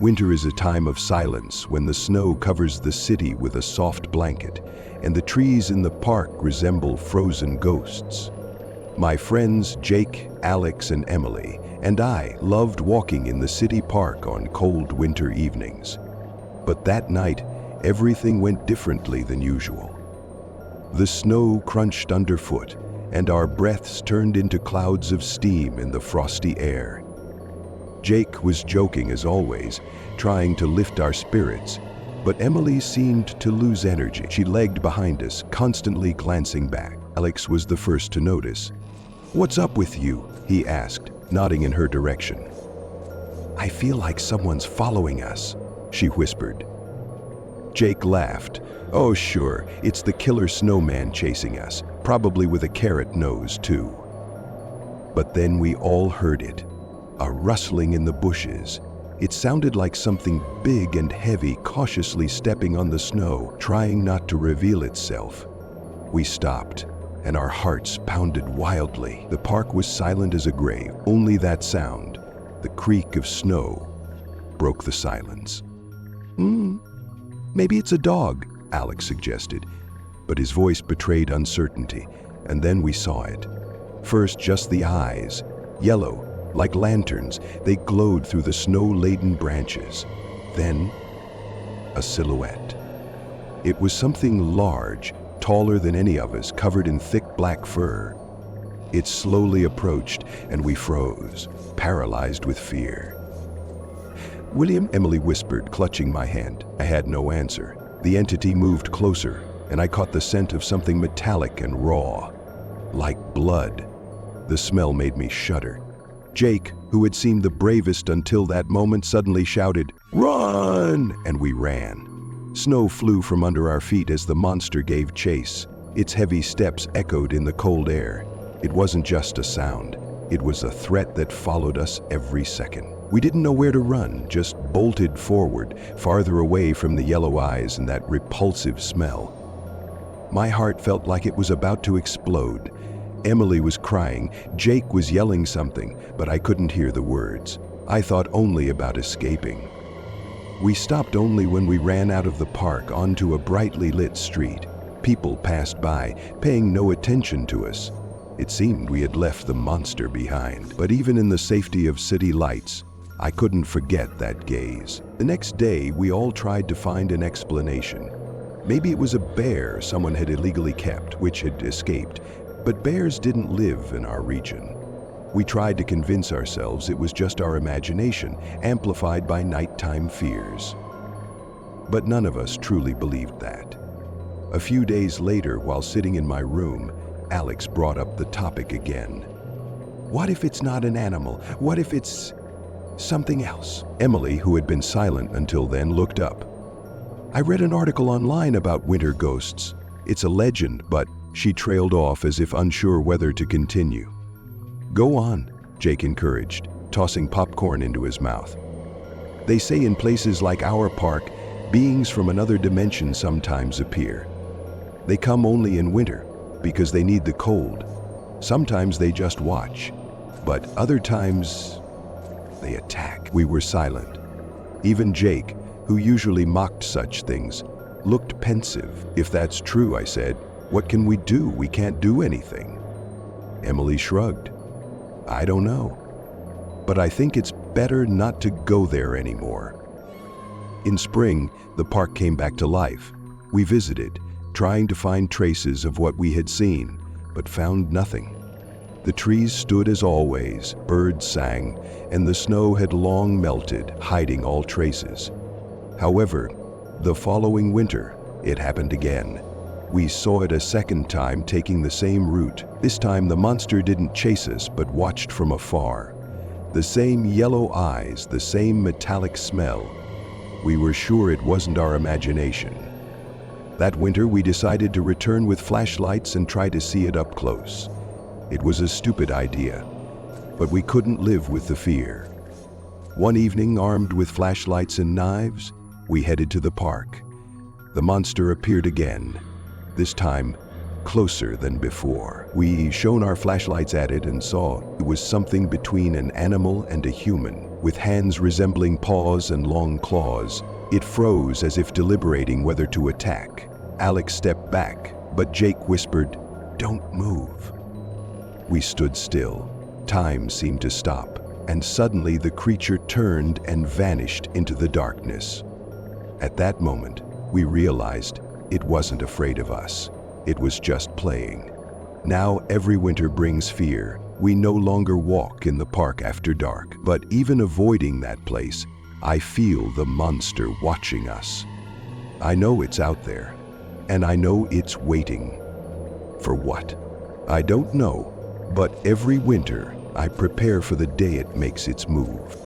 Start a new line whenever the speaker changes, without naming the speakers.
Winter is a time of silence when the snow covers the city with a soft blanket, and the trees in the park resemble frozen ghosts. My friends Jake, Alex, and Emily, and I loved walking in the city park on cold winter evenings. But that night, everything went differently than usual. The snow crunched underfoot, and our breaths turned into clouds of steam in the frosty air. Jake was joking as always, trying to lift our spirits, but Emily seemed to lose energy. She lagged behind us, constantly glancing back. Alex was the first to notice. "What's up with you?" he asked, nodding in her direction. "I feel like someone's following us," she whispered. Jake laughed. "Oh sure, it's the killer snowman chasing us, probably with a carrot nose too." But then we all heard it. A rustling in the bushes. It sounded like something big and heavy cautiously stepping on the snow, trying not to reveal itself. We stopped, and our hearts pounded wildly. The park was silent as a grave. Only that sound, the creak of snow, broke the silence. Maybe it's a dog," Alex suggested, but his voice betrayed uncertainty, and then we saw it. First, just the eyes, yellow, like lanterns, they glowed through the snow-laden branches. Then, a silhouette. It was something large, taller than any of us, covered in thick black fur. It slowly approached, and we froze, paralyzed with fear. "William," Emily whispered, clutching my hand. I had no answer. The entity moved closer, and I caught the scent of something metallic and raw, like blood. The smell made me shudder. Jake, who had seemed the bravest until that moment, suddenly shouted, "Run!" and we ran. Snow flew from under our feet as the monster gave chase. Its heavy steps echoed in the cold air. It wasn't just a sound. It was a threat that followed us every second. We didn't know where to run, just bolted forward, farther away from the yellow eyes and that repulsive smell. My heart felt like it was about to explode. Emily was crying, Jake was yelling something, but I couldn't hear the words. I thought only about escaping. We stopped only when we ran out of the park onto a brightly lit street. People passed by, paying no attention to us. It seemed we had left the monster behind. But even in the safety of city lights, I couldn't forget that gaze. The next day, we all tried to find an explanation. Maybe it was a bear someone had illegally kept, which had escaped. But bears didn't live in our region. We tried to convince ourselves it was just our imagination, amplified by nighttime fears. But none of us truly believed that. A few days later, while sitting in my room, Alex brought up the topic again. What if it's not an animal? What if it's something else? Emily, who had been silent until then, looked up. I read an article online about winter ghosts. It's a legend, but she trailed off as if unsure whether to continue. Go on, Jake encouraged, tossing popcorn into his mouth. They say in places like our park, beings from another dimension sometimes appear. They come only in winter because they need the cold. Sometimes they just watch, but other times they attack. We were silent. Even Jake, who usually mocked such things, looked pensive. If that's true, I said, what can we do? We can't do anything. Emily shrugged. I don't know. But I think it's better not to go there anymore. In spring, the park came back to life. We visited, trying to find traces of what we had seen, but found nothing. The trees stood as always, birds sang, and the snow had long melted, hiding all traces. However, the following winter, it happened again. We saw it a second time, taking the same route. This time the monster didn't chase us, but watched from afar. The same yellow eyes, the same metallic smell. We were sure it wasn't our imagination. That winter we decided to return with flashlights and try to see it up close. It was a stupid idea, but we couldn't live with the fear. One evening, armed with flashlights and knives, we headed to the park. The monster appeared again. This time, closer than before. We shone our flashlights at it and saw it was something between an animal and a human. with hands resembling paws and long claws. It froze as if deliberating whether to attack. Alex stepped back, but Jake whispered, "Don't move." We stood still. Time seemed to stop, and suddenly the creature turned and vanished into the darkness. At that moment, we realized it wasn't afraid of us. It was just playing. Now every winter brings fear. We no longer walk in the park after dark, but even avoiding that place, I feel the monster watching us. I know it's out there, and I know it's waiting. For what? I don't know, but every winter I prepare for the day it makes its move.